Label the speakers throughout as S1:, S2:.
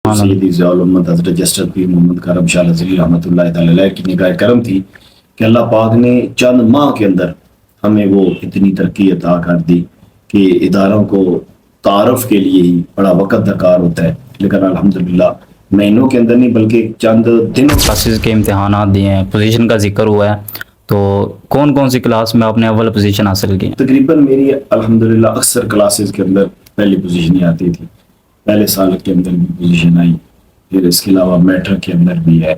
S1: سیدی ضیاء الامت حضرت جسٹس پیر محمد کرم شاہ رضوی رحمۃ اللہ تعالی علیہ کی نگاہ کرم تھی کہ اللہ پاک نے چند ماہ کے اندر ہمیں وہ اتنی ترقی عطا کر دی کہ اداروں کو تعارف کے لیے ہی بڑا وقت درکار ہوتا ہے، لیکن الحمدللہ مہینوں کے اندر نہیں بلکہ چند دنوں
S2: کلاسز کے امتحانات دیے ہیں، پوزیشن کا ذکر ہوا ہے، تو کون کون سی کلاس میں آپ نے اول پوزیشن حاصل کی؟
S1: تقریباً میری الحمدللہ اکثر کلاسز کے اندر پہلی پوزیشن ہی آتی تھی، پہلے سال کے اندر بھی پوزیشن آئی، پھر اس کے علاوہ میٹرک کے اندر بھی ہے،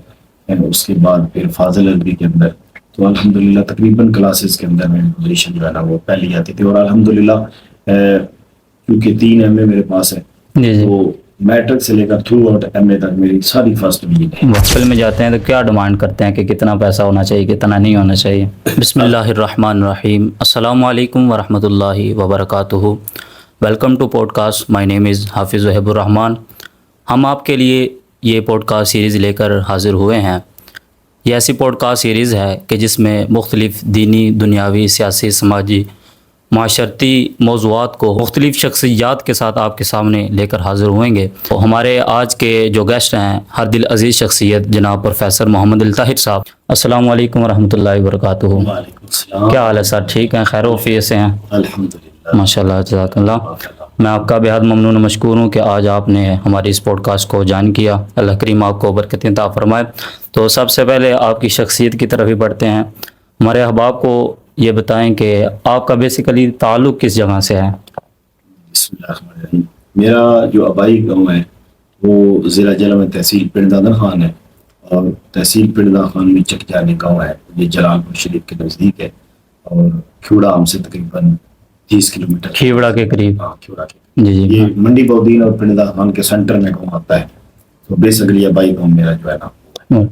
S1: اس کے بعد پھر فاضل عربی کے اندر، تو الحمدللہ تقریباً کلاسز کے اندر میری پوزیشن جو ہے نا وہ پہلی آتی تھی، اور الحمدللہ کیونکہ 3 ایم اے میرے پاس ہے تو میٹرک سے لے کر تھرو آؤٹ ایم اے تک میری ساری فرسٹ ڈویژن ہے۔
S2: محفل میں جاتے ہیں تو کیا ڈیمانڈ کرتے ہیں کہ کتنا پیسہ ہونا چاہیے، کتنا نہیں ہونا چاہیے؟ بسم اللہ الرحمن الرحیم، السلام علیکم ورحمۃ اللہ وبرکاتہ۔ ویلکم ٹو پوڈ کاسٹ، مائی نیم از حافظ وہیب الرحمان۔ ہم آپ کے لیے یہ پوڈ کاسٹ سیریز لے کر حاضر ہوئے ہیں۔ یہ ایسی پوڈ کاسٹ سیریز ہے کہ جس میں مختلف دینی، دنیاوی، سیاسی، سماجی، معاشرتی موضوعات کو مختلف شخصیات کے ساتھ آپ کے سامنے لے کر حاضر ہوئیں گے۔ تو ہمارے آج کے جو گیسٹ ہیں، ہر دل عزیز شخصیت جناب پروفیسر محمد الطاہر صاحب، السلام علیکم ورحمۃ اللہ وبرکاتہ۔
S1: وعلیکم السلام۔
S2: کیا حال ہے سر؟ ٹھیک ہیں؟ خیر و عافیت سے ہیں؟
S1: الحمدللہ،
S2: ماشاء اللہ، جزاک اللہ۔ میں آپ کا بہت ممنون و مشکور ہوں کہ آج آپ نے ہماری اس پوڈ کاسٹ کو جوائن کیا۔ اللہ کریم آپ کو برکتیں عطا فرمائے۔ تو سب سے پہلے آپ کی شخصیت کی طرف ہی بڑھتے ہیں۔ ہمارے احباب کو یہ بتائیں کہ آپ کا بیسیکلی تعلق کس جگہ سے ہے؟
S1: بسم اللہ الرحمن الرحیم۔ میرا جو آبائی گاؤں ہے وہ ضلع جلم میں تحصیل پنڈ دادن خان ہے، اور تحصیل پنڈ دادن خان میں چک جانے گاؤں ہے، یہ جلال پور شریف کے نزدیک ہے، اور کھیوڑا ہم سے تقریباً 30 کلومیٹر،
S2: کھیوڑا کے قریب۔
S1: ہاں کھیوڑا کے،
S2: جی جی۔
S1: یہ منڈی بودین اور پنڈ دادن خان کے سینٹر میں گاؤں آتا ہے، تو بیسیکلی آبائی گاؤں میرا جو ہے نا۔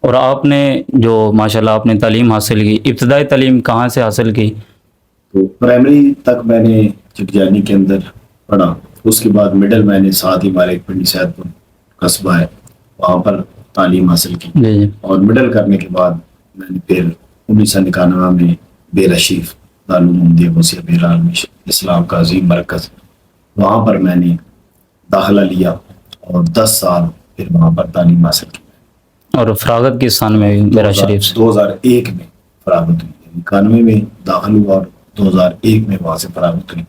S2: اور آپ نے جو ماشاءاللہ آپ نے تعلیم حاصل کی، ابتدائی تعلیم کہاں سے حاصل کی؟
S1: تو پرائمری تک میں نے چکجانی کے اندر پڑھا، اس کے بعد مڈل میں نے ساتھ ہی ہمارے پنڈی سید پور قصبہ ہے وہاں پر تعلیم حاصل کی،
S2: جی جی۔
S1: اور مڈل کرنے کے بعد میں نے پھر 1991 میں بیرا شریف دارالعلوم دیوبند بیرا اسلام کا عظیم مرکز، وہاں پر میں نے داخلہ لیا اور 10 سال پھر وہاں پر تعلیم حاصل کی۔
S2: اور فراغت کس سن میں بیرا شریف سے؟
S1: 2001 میں فراغت ہوئی، 91 میں داخل ہوا اور 2001 میں وہاں سے فراغت ہوئی۔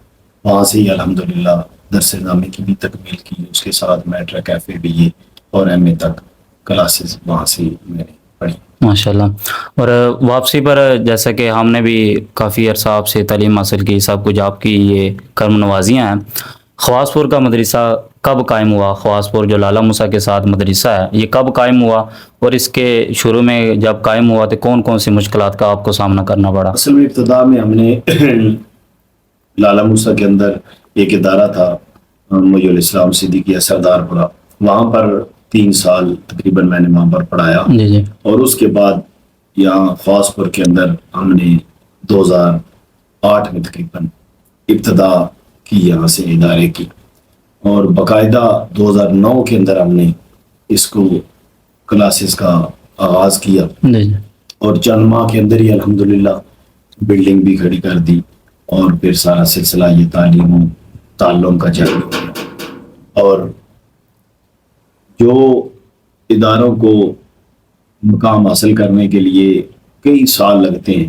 S1: وہاں سے ہی الحمدللہ درس نامے کی بھی تکمیل کی، اس کے ساتھ میٹرک ایف اے بی اے اور ایم اے تک کلاسز وہاں سے میں نے پڑھی۔
S2: ماشاءاللہ۔ اور واپسی پر جیسا کہ ہم نے بھی کافی عرصہ آپ سے تعلیم حاصل کی، سب کچھ آپ کی یہ کرم نوازیاں ہیں۔ خواص پور کا مدرسہ کب قائم ہوا؟ خواص پور جو لالا موسیٰ کے ساتھ مدرسہ ہے، یہ کب قائم ہوا؟ اور اس کے شروع میں جب قائم ہوا تو کون کون سی مشکلات کا آپ کو سامنا کرنا پڑا؟
S1: اصل میں ابتدا میں ہم نے لالا موسیٰ کے اندر ایک ادارہ تھا مجھے الاسلام صدیقیہ سردار پورہ، وہاں پر 3 سال تقریباً میں نے وہاں پر پڑھایا،
S2: جی جی۔
S1: اور اس کے بعد یہاں خواص پور کے اندر ہم نے 2008 میں تقریباً ابتدا کی یہاں سے ادارے کی، اور باقاعدہ 2009 کے اندر ہم نے اس کو کلاسز کا آغاز کیا،
S2: جی جی۔
S1: اور چند ماہ کے اندر ہی الحمدللہ بلڈنگ بھی کھڑی کر دی، اور پھر سارا سلسلہ یہ تعلیم و تعلم کا جاری ہوا۔ اور جو اداروں کو مقام حاصل کرنے کے لیے کئی سال لگتے ہیں،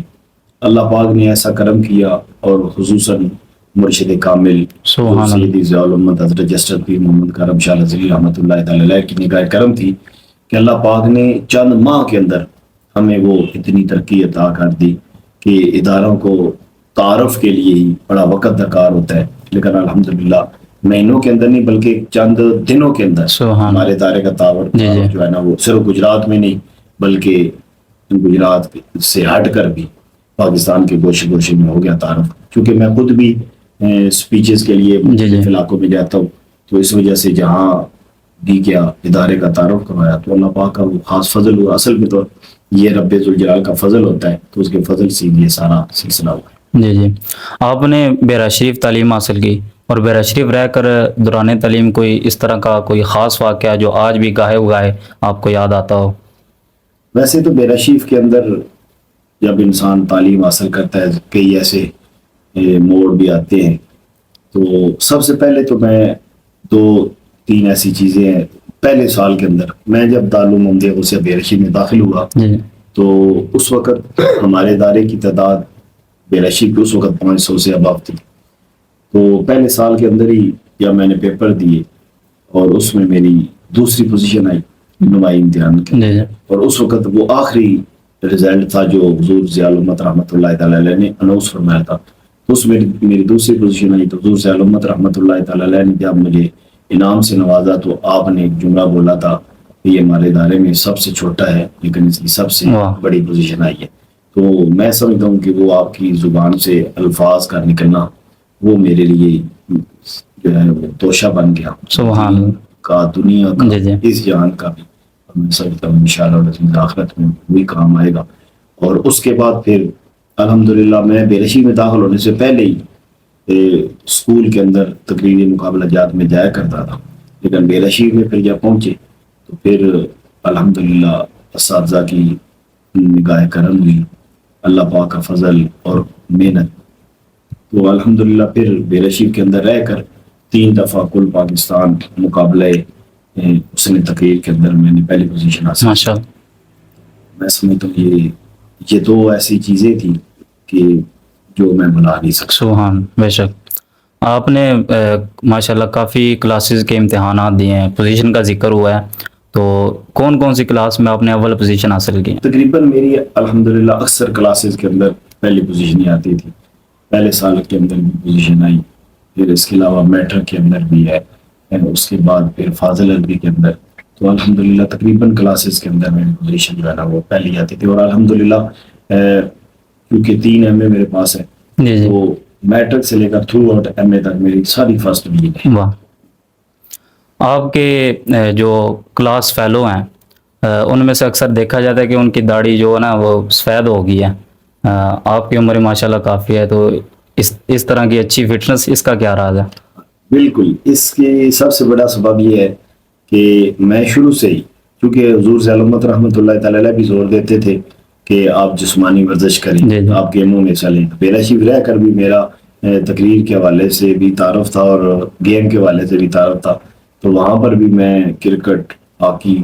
S1: اللہ پاک نے ایسا کرم کیا، اور خصوصاً مرشد کامل سیدی ضیاء الامت حضرت جسٹس پیر محمد کرم شاہ رضوی رحمۃ اللہ تعالی علیہ کی نگاہ کرم تھی کہ اللہ پاک نے چند ماہ کے اندر ہمیں وہ اتنی ترقی عطا کر دی کہ اداروں کو تعارف کے لیے ہی بڑا وقت درکار ہوتا ہے، لیکن الحمدللہ مہینوں کے اندر نہیں بلکہ چند دنوں کے اندر ہمارے ادارے کا تعارف جو ہے نا وہ صرف گجرات میں نہیں بلکہ گجرات سے ہٹ کر بھی پاکستان کے گوشے گوشے میں ہو گیا تعارف، کیونکہ میں خود بھی سپیچز کے لیے مختلف علاقوں میں جاتا ہوں، تو اس وجہ سے جہاں بھی کیا ادارے کا تعارف کروایا تو اللہ پاک کا وہ خاص فضل ہوا۔ اصل میں تو یہ رب ذوالجلال کا فضل ہوتا ہے، تو اس کے فضل سے یہ سارا سلسلہ ہوا ہے۔
S2: جی جی۔ آپ نے بیرا شریف تعلیم حاصل کی، اور بیرا شریف رہ کر دوران تعلیم کوئی اس طرح کا کوئی خاص واقعہ جو آج بھی گاہے اگاہے آپ کو یاد آتا ہو؟
S1: ویسے تو بیرا شریف کے اندر جب انسان تعلیم حاصل کرتا ہے کئی ایسے موڑ بھی آتے ہیں، تو سب سے پہلے تو میں 2 3 ایسی چیزیں ہیں پہلے سال کے اندر. میں جب دارالعلوم احمدیہ غوثیہ بے رشید میں داخل ہوا
S2: جی
S1: تو اس وقت ہمارے ادارے کی تعداد بے رشید کی اس وقت 500 سے اباف تھی. تو پہلے سال کے اندر ہی جب میں نے پیپر دیے اور اس میں میری دوسری پوزیشن آئی نمائی امتحان کی,
S2: جی جی
S1: اور اس وقت وہ آخری رزلٹ تھا جو حضور ضیاء الامت رحمۃ اللہ تعالی علیہ نے اناؤنس فرمایا تھا. تو اس میں میری دوسری پوزیشن آئی تو حضور ضیاء الامت رحمۃ اللہ تعالی علیہ نے جب مجھے انعام سے نوازا تو آپ نے ایک جملہ بولا تھا کہ یہ ہمارے ادارے میں سب سے چھوٹا ہے لیکن اس کی سب سے بڑی پوزیشن آئی ہے. تو میں سمجھتا ہوں کہ وہ آپ کی زبان سے الفاظ کا نکلنا وہ میرے لیے جو ہے وہ توشہ بن گیا
S2: سبحان اللہ
S1: کا, دنیا کا,
S2: جی جی
S1: اس جہان کا بھی. میں سمجھتا ہوں انشاءاللہ آخرت میں وہی کام آئے گا. اور اس کے بعد پھر الحمدللہ میں بے رشید میں داخل ہونے سے پہلے ہی اسکول کے اندر تقریری مقابلہ جات میں جایا کرتا تھا, لیکن بے رشید میں پھر جب پہنچے تو پھر الحمدللہ اساتذہ کی نگاہ کرم ہوئی, اللہ پاک کا فضل اور محنت. تو الحمدللہ پھر بے رشید کے اندر رہ کر 3 دفعہ کل پاکستان مقابلے اس نے تقریر کے اندر میں نے پہلی پوزیشن حاصل.
S2: ماشاء اللہ.
S1: میں سمجھتا ہوں یہ 2 ایسی چیزیں تھیں کہ جو میں بنا نہیں سکتا.
S2: سبحان, بے شک. آپ نے ماشاءاللہ کافی کلاسز کے امتحانات دیے ہیں, پوزیشن کا ذکر ہوا ہے, تو کون کون سی کلاس میں آپ نے اول پوزیشن حاصل کی؟
S1: تقریباً میری الحمدللہ اکثر کلاسز کے اندر پہلی پوزیشن ہی آتی تھی. پہلے سال کے اندر بھی پوزیشن آئی, پھر اس کے علاوہ میٹرک کے اندر بھی ہے, اس کے بعد پھر فاضل عربی کے اندر. تو الحمدللہ تقریباً کلاسز کے اندر میری پوزیشن جو ہے نا وہ پہلی آتی تھی. اور الحمدللہ کیونکہ 3 ایم اے میرے پاس ہے
S2: جی جی,
S1: تو میٹرک سے لے کر تھرو آؤٹ ایم اے تک میری ساری فرسٹ ڈویژن ہے.
S2: واہ. آپ کے جو کلاس فیلو ہیں ان میں سے اکثر دیکھا جاتا ہے کہ ان کی داڑھی جو ہے نا وہ سفید ہو گئی ہے. آپ کی عمر ماشاءاللہ کافی ہے, تو اس طرح کی اچھی فٹنس, اس کا کیا راز ہے؟
S1: بالکل, اس کی سب سے بڑا سبب یہ ہے کہ میں شروع سے ہی, کیونکہ حضور ضیاء الامت رحمۃ اللہ تعالی علیہ بھی زور دیتے تھے کہ آپ جسمانی ورزش کریں,
S2: جی جی.
S1: آپ گیموں میں چلیں. بے رشید رہ کر بھی میرا تقریر کے حوالے سے بھی تعارف تھا اور گیم کے حوالے سے بھی تعارف تھا. تو وہاں پر بھی میں کرکٹ, ہاکی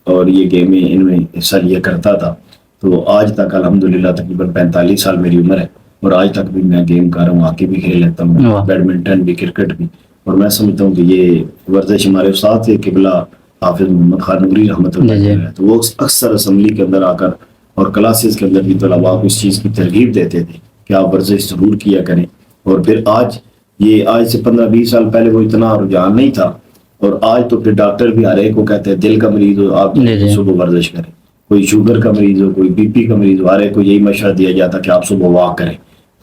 S1: اور یہ گیمیں ان میں حصہ لیا کرتا تھا. تو آج تک الحمدللہ تقریباً 45 سال میری عمر ہے اور آج تک بھی میں گیم کر رہا ہوں, ہاکی بھی کھیل لیتا ہوں, بیڈمنٹن بھی, کرکٹ بھی. اور میں سمجھتا ہوں کہ یہ ورزش ہمارے استاد تھے قبلہ حافظ محمد خان نوری رحمۃ اللہ علیہ, تو وہ اکثر اسمبلی کے اندر آ کر اور کلاسز کے اندر بھی طلباء کو اس چیز کی ترغیب دیتے تھے کہ آپ ورزش ضرور کیا کریں. اور پھر آج سے 15-20 سال پہلے وہ اتنا رجحان نہیں تھا, اور آج تو پھر ڈاکٹر بھی ہر ایک کو کہتے ہیں دل کا مریض ہو آپ صبح ورزش کریں, کوئی شوگر کا مریض ہو, کوئی بی پی کا مریض ہو, ہر ایک کو یہی مشورہ دیا جاتا کہ آپ صبح واک کریں.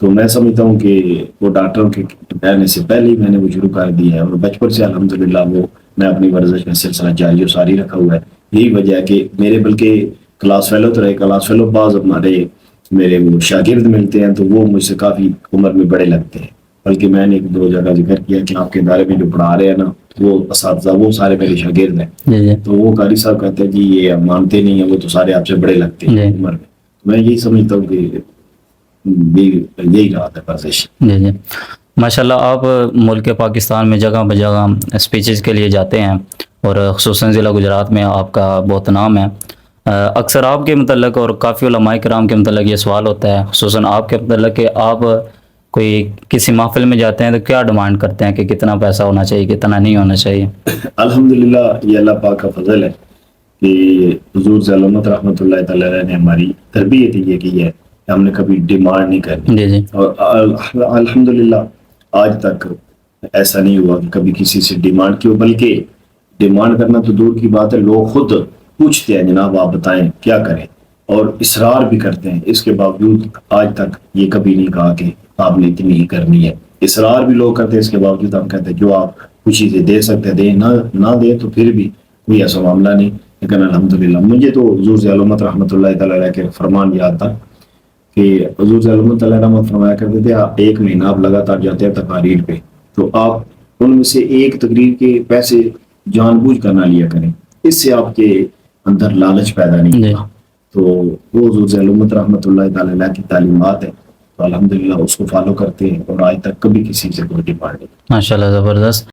S1: تو میں سمجھتا ہوں کہ وہ ڈاکٹروں کے کہنے سے پہلے ہی میں نے وہ شروع کر دیا ہے, اور بچپن سے الحمدللہ وہ میں اپنی ورزش کا سلسلہ جاری و ساری رکھا ہوا ہے. یہی وجہ ہے کہ میرے بلکہ کلاس فیلو تو رہے, کلاس فیلو بعض میرے وہ شاگرد ملتے ہیں تو وہ مجھ سے کافی عمر میں بڑے لگتے ہیں. بلکہ میں نے 1-2 جگہ ذکر کیا کہ آپ کے ادارے میں جو پڑھا رہے ہیں نا وہ اساتذہ وہ سارے میرے شاگرد ہیں. تو وہ قاری صاحب کہتے ہیں کہ یہ آپ مانتے نہیں ہیں, وہ تو سارے آپ سے بڑے لگتے ہیں عمر میں. میں یہی سمجھتا ہوں کہ یہی رات ہے ورزش.
S2: جی جی, ماشاءاللہ. آپ ملک پاکستان میں جگہ بہ جگہ اسپیچز کے لیے جاتے ہیں اور خصوصاً ضلع گجرات میں آپ کا بہت نام ہے. اکثر آپ کے متعلق اور کافی علماء کرام کے متعلق یہ سوال ہوتا ہے, خصوصاً آپ کے متعلق, کہ آپ کوئی کسی محفل میں جاتے ہیں تو کیا ڈیمانڈ کرتے ہیں کہ کتنا پیسہ ہونا چاہیے, کتنا نہیں ہونا چاہیے؟
S1: الحمدللہ یہ اللہ پاک کا فضل ہے کہ حضور ضیاء الامت رحمۃ اللہ تعالی علیہ نے ہماری تربیت یہ کی ہے کہ ہم نے کبھی ڈیمانڈ نہیں کرنی.
S2: جی جی.
S1: اور الحمدللہ آج تک ایسا نہیں ہوا کہ کبھی کسی سے ڈیمانڈ کی ہو, بلکہ ڈیمانڈ کرنا تو دور کی بات ہے, لوگ خود پوچھتے ہیں جناب آپ بتائیں کیا کریں, اور اصرار بھی کرتے ہیں. اس کے باوجود آج تک یہ کبھی نہیں کہا کہ آپ نے اتنی ہی کرنی ہے. اصرار بھی لوگ کرتے ہیں, اس کے باوجود ہم کہتے ہیں جو آپ خوشی سے دے سکتے دیں, نہ دے تو پھر بھی کوئی ایسا معاملہ نہیں. لیکن الحمدللہ مجھے تو حضور ضیاء الامت رحمۃ اللہ تعالی علیہ کے فرمان یاد تھا کہ حضور ضیاء الامت تعالی رحمۃ فرمایا کرتے تھے 1 مہینہ آپ لگاتار جاتے ہیں تقاریر پہ, تو آپ ان میں سے ایک تقریر کے پیسے جان بوجھ کر نہ لیا کریں, اس سے آپ کے اندر لالچ پیدا نہیں ہوگا. تو وہ حضور ضیاء الامت رحمۃ اللہ تعالی علیہ کی تعلیمات ہے, تو الحمدللہ اس کو فالو کرتے ہیں اور آج تک کبھی کسی سے کوئی ڈیمانڈ نہیں.
S2: ماشاءاللہ, زبردست.